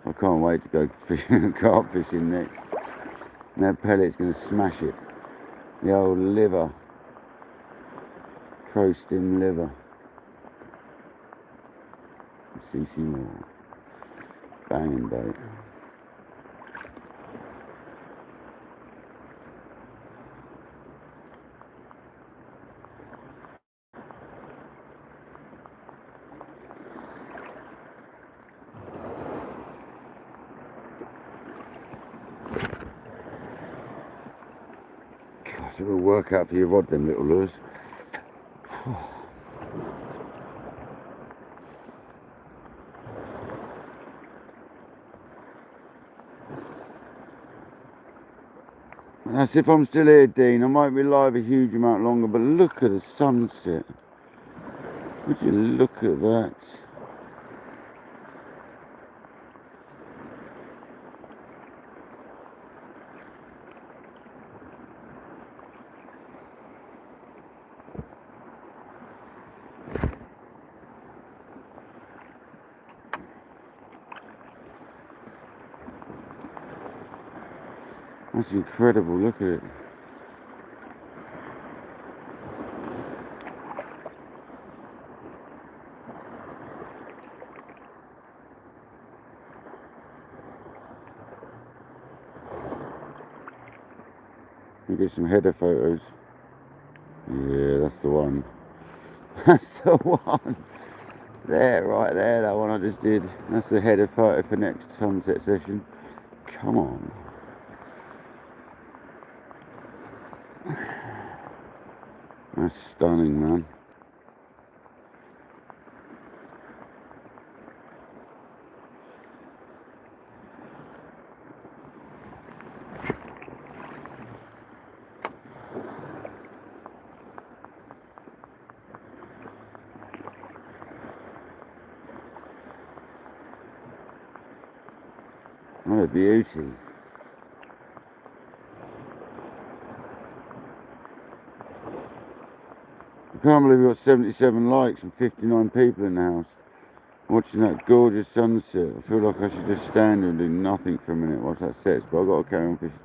I can't wait to go fishing, carp fishing next. And that pellet's going to smash it. The old liver. Coasting liver. CC more. Banging bait. Gosh, it will work out for your rod, them little lures. That's if I'm still here, Dean. I might be live a huge amount longer, but look at the sunset. Would you look at that? That's incredible, look at it. You get some header photos. Yeah, that's the one. That's the one. There, right there, that one I just did. That's the header photo for next sunset session. Come on. That's stunning, man. What a beauty. I can't believe we've got 77 likes and 59 people in the house watching that gorgeous sunset. I feel like I should just stand and do nothing for a minute whilst that sets, but I've got to carry on fishing.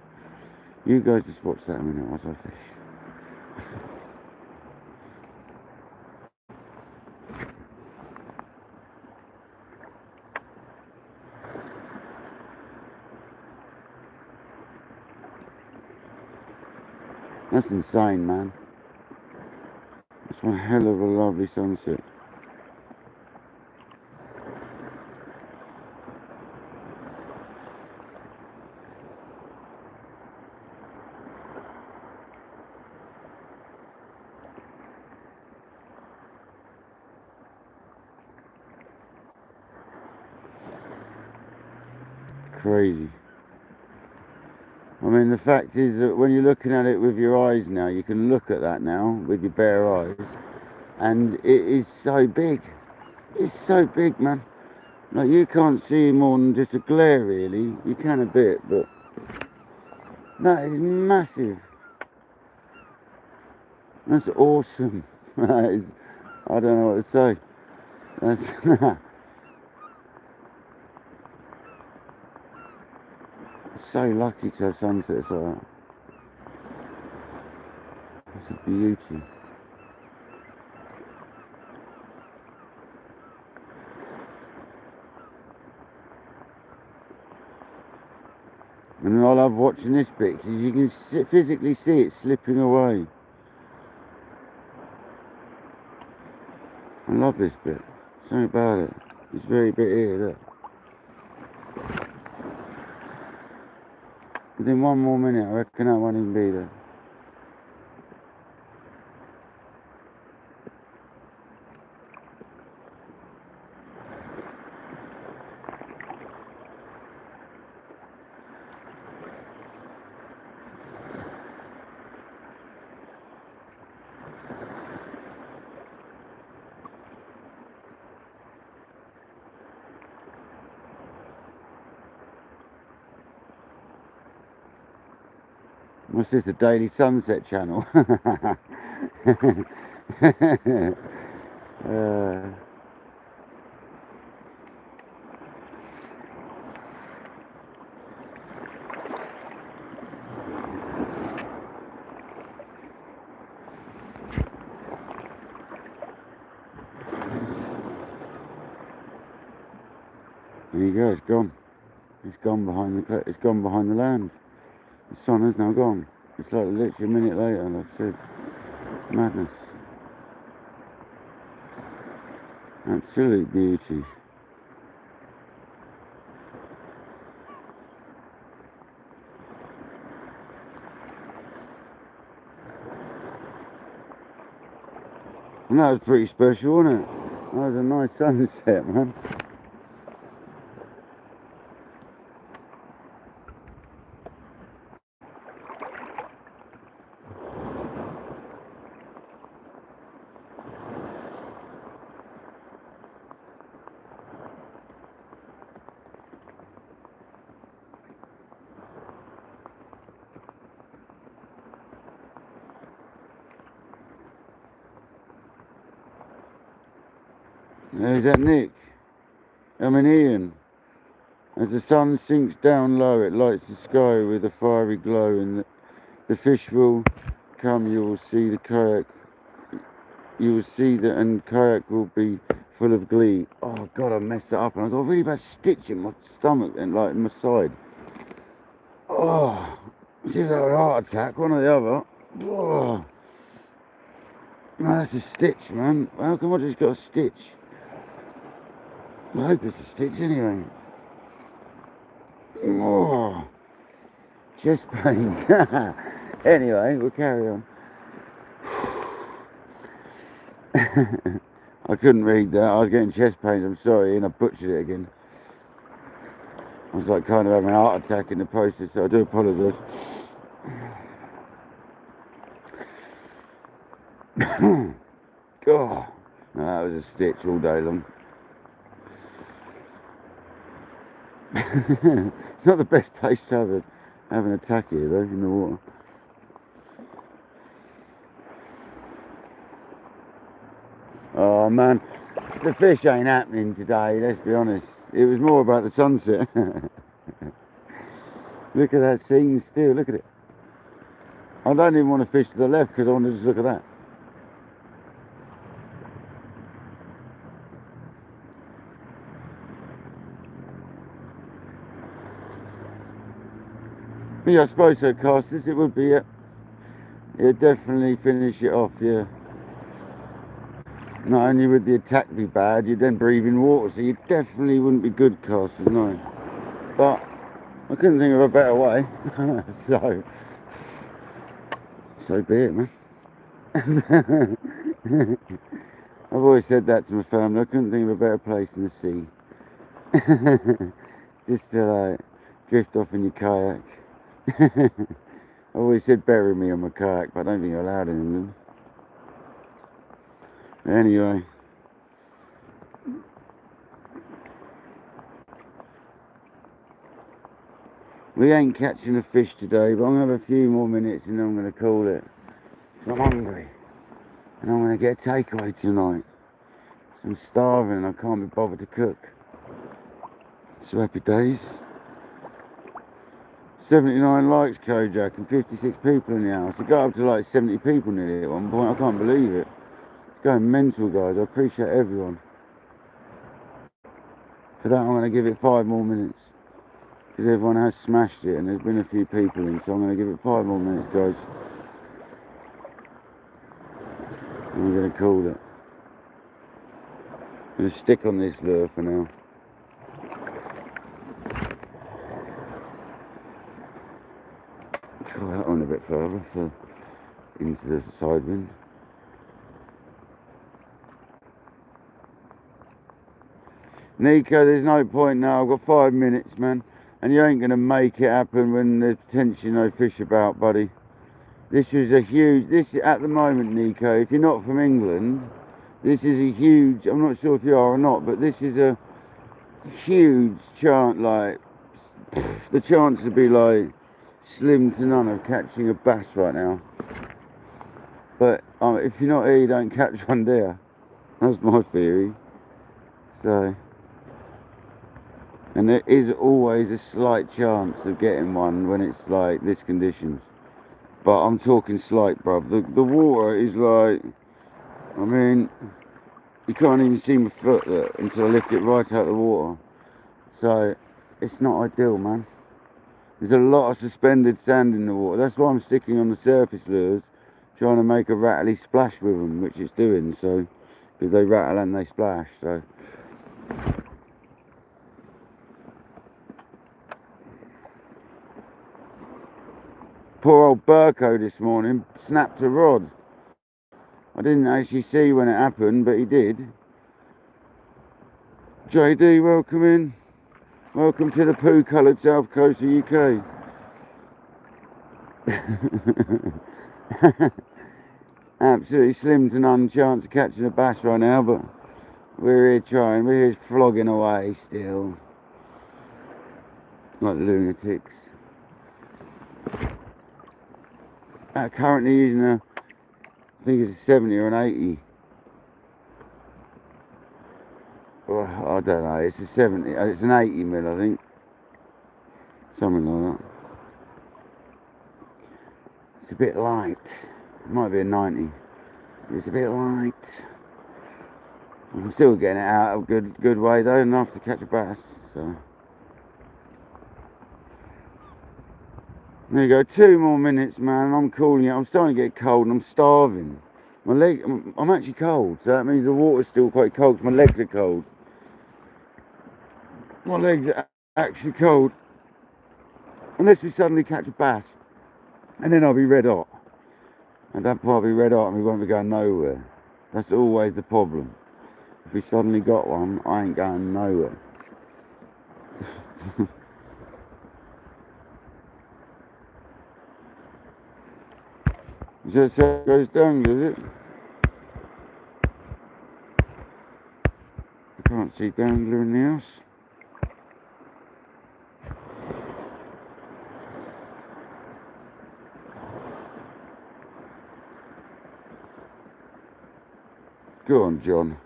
You guys just watch that a minute whilst I fish. That's insane, man. That's one hell of a lovely sunset. Crazy. I mean, the fact is that when you're looking at it with your eyes now, you can look at that now with your bare eyes, and it is so big. It's so big, man. Like, you can't see more than just a glare, really. You can a bit, but that is massive. That's awesome. That is, I don't know what to say. That's so lucky to have sunsets like that. It's a beauty. And I love watching this bit because you can physically see it slipping away. I love this bit. Something about it. This very bit here, look. Within 1 more minute, I reckon that won't even be there. What's this, the Daily Sunset channel? There you go, it's gone. It's gone behind the land. The sun has now gone. It's like literally a minute later, like I said. Madness. Absolute beauty. And that was pretty special, wasn't it? That was a nice sunset, man. There's that Nick. Ian. As the sun sinks down low, it lights the sky with a fiery glow, and the fish will come. You will see the kayak. You will see that, and kayak will be full of glee. Oh God, I messed that up, and I got a really bad stitch in my stomach and like in my side. Oh, it's either a heart attack, one or the other. Oh, no, that's a stitch, man. How come I just got a stitch? I hope it's a stitch anyway. Oh, chest pains. Anyway, we'll carry on. I couldn't read that. I was getting chest pains, I'm sorry, and I butchered it again. I was like kind of having a heart attack in the process, so I do apologise. God, no, that was a stitch all day long. It's not the best place to have an attack here though, in the water. Oh man, the fish ain't happening today, let's be honest. It was more about the sunset. Look at that scene still, look at it. I don't even want to fish to the left because I want to just look at that. Yeah, I suppose so, casters, it would be, yeah. It'd definitely finish it off, yeah. Not only would the attack be bad, you'd then breathe in water, so you definitely wouldn't be good casters, no. But I couldn't think of a better way, so be it, man. I've always said that to my family, I couldn't think of a better place than the sea. Just to like drift off in your kayak. I always said bury me on my kayak, but I don't think you're allowed in England. Anyway. We ain't catching a fish today, but I'm going to have a few more minutes and then I'm going to call it. I'm hungry. And I'm going to get a takeaway tonight. So I'm starving and I can't be bothered to cook. So happy days. 79 likes, Kojak, and 56 people in the house. It got up to like 70 people nearly at one point. I can't believe it. It's going mental, guys. I appreciate everyone. For that, I'm going to give it 5 more minutes. Because everyone has smashed it and there's been a few people in. So I'm going to give it 5 more minutes, guys. And I'm going to call it. I'm going to stick on this lure for now. Try that on a bit further into the side wind. Nico, there's no point now. I've got 5 minutes, man. And you ain't going to make it happen when there's potentially no fish about, buddy. This is a huge... at the moment, Nico, if you're not from England, this is a huge... I'm not sure if you are or not, but this is a huge chance, like... The chance to be, like, slim to none of catching a bass right now. But if you're not here, you don't catch one there. That's my theory. So, and there is always a slight chance of getting one when it's like this conditions. But I'm talking slight, bruv. The water is like, I mean, you can't even see my foot until I lift it right out of the water. So, it's not ideal, man. There's a lot of suspended sand in the water. That's why I'm sticking on the surface lures, trying to make a rattly splash with them, which it's doing. So, because they rattle and they splash. So, poor old Burko this morning snapped a rod. I didn't actually see when it happened, but he did. JD, welcome in. Welcome to the poo-coloured south coast of UK. Absolutely slim to none chance of catching a bass right now, but we're here trying. We're here flogging away still. Like lunatics. Currently using I think it's a 70 or an 80. Well, I don't know, it's a 70, it's an 80 mil I think. Something like that. It's a bit light. It might be a 90. It's a bit light. I'm still getting it out of good way though, enough to catch a bass. So there you go, 2 more minutes, man, and I'm calling it. I'm starting to get cold and I'm starving. My leg, I'm actually cold, so that means the water's still quite cold. My legs are cold. My legs are actually cold. Unless we suddenly catch a bass, and then I'll be red hot. At that point I'll be red hot and we won't be going nowhere. That's always the problem. If we suddenly got one, I ain't going nowhere. Is that KayakDangler, is it? I can't see Dangler in the house. Go on, John.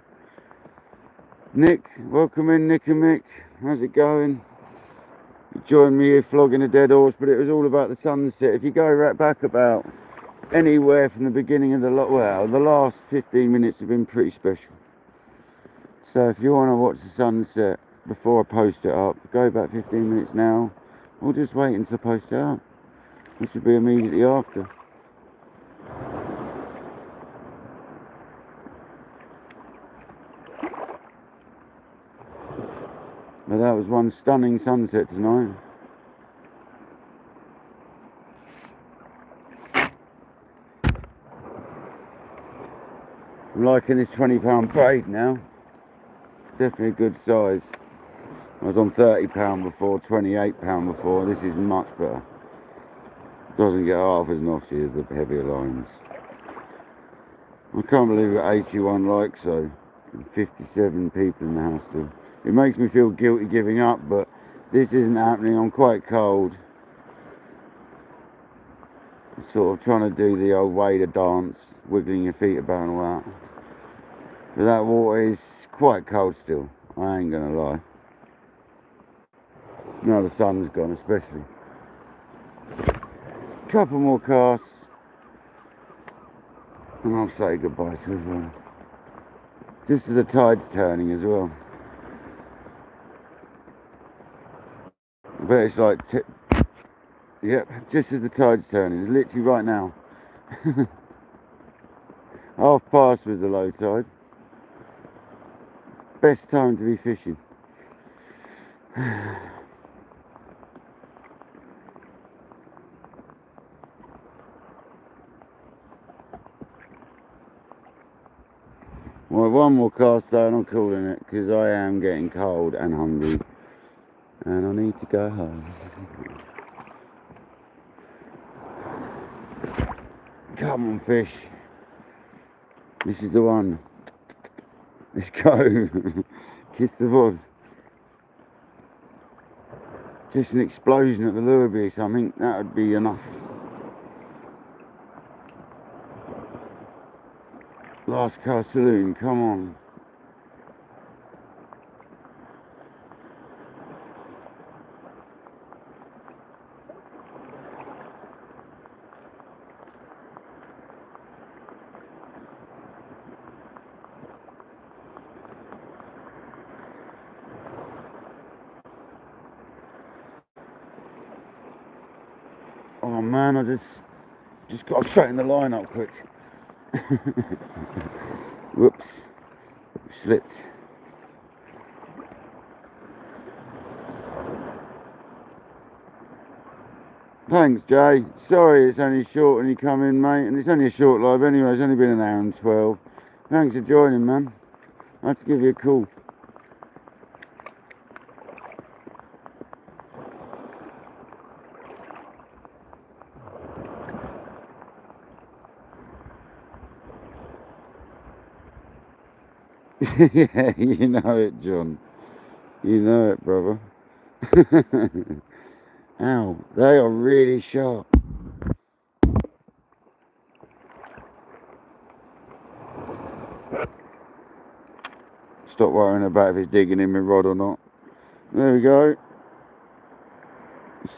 Nick, welcome in, Nick and Mick. How's it going? You joined me here flogging a dead horse, but it was all about the sunset. If you go right back about anywhere from the beginning of the last 15 minutes have been pretty special. So if you want to watch the sunset before I post it up, go back 15 minutes now, or just wait until I post it up, which should be immediately after. But that was one stunning sunset tonight. I'm liking this £20 braid now. It's definitely a good size. I was on £30 before, £28 before. This is much better. Doesn't get half as knotty as the heavier lines. I can't believe we've got 81 likes though, and 57 people in the house still. It makes me feel guilty giving up, but this isn't happening. I'm quite cold. I'm sort of trying to do the old wader dance, wiggling your feet about and all that. But that water is quite cold still, I ain't gonna lie. Now the sun's gone especially. Couple more casts and I'll say goodbye to everyone. Just as the tide's turning as well. I bet it's like, yep, just as the tide's turning. It's literally right now. 1/2 was the low tide. Best time to be fishing. Well, one more cast though and I'm calling it, because I am getting cold and hungry and I need to go home. Come on, fish. This is the one. Let's go. Kiss the rod. Just an explosion at the lure be something, that would be enough. Last cast saloon, come on. Oh man, I just got to straighten the line up quick. Whoops, slipped. Thanks, Jay. Sorry it's only short when you come in, mate, and it's only a short live anyway. It's only been an hour and 12. Thanks for joining, man. I have to give you a call. Yeah, you know it, John. You know it, brother. Ow, they are really sharp. Stop worrying about if it's digging in my rod or not. There we go.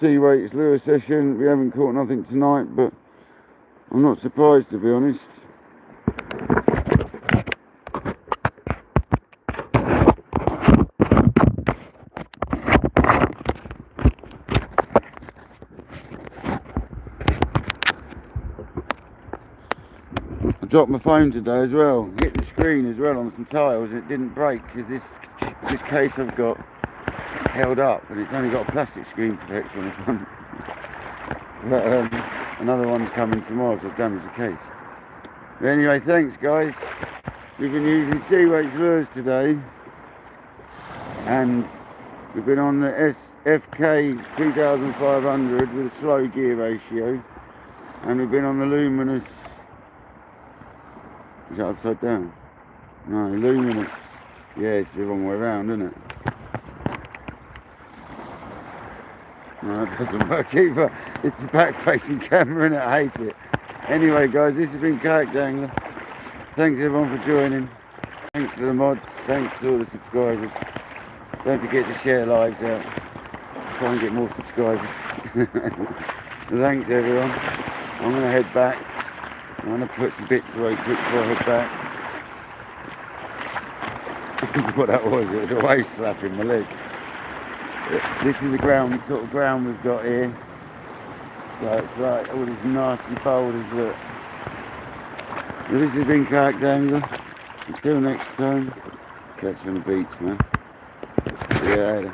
Sea weights lure session. We haven't caught nothing tonight, but I'm not surprised, to be honest. I dropped my phone today as well. Hit the screen as well on some tiles, and it didn't break because this case I've got held up, and it's only got a plastic screen protector on the front. But another one's coming tomorrow because I've damaged the case. But anyway, thanks guys. We've been using sea weights lures today, and we've been on the FK 2500 with a slow gear ratio, and we've been on the luminous. Is that upside down? No, luminous. Yeah, it's the wrong way around, isn't it? No, it doesn't work either. It's the back-facing camera and I hate it. Anyway, guys, this has been KayakDangler. Thanks everyone for joining. Thanks to the mods. Thanks to all the subscribers. Don't forget to share lives out. Try and get more subscribers. Thanks everyone. I'm going to head back. I'm going to put some bits away quick before I head back. What that was, it was a wave slapping my leg. This is the sort of ground we've got here. So it's like all these nasty boulders, look. Well, this has been KayakDangler. Until next time, catch you on the beach, man. See you later.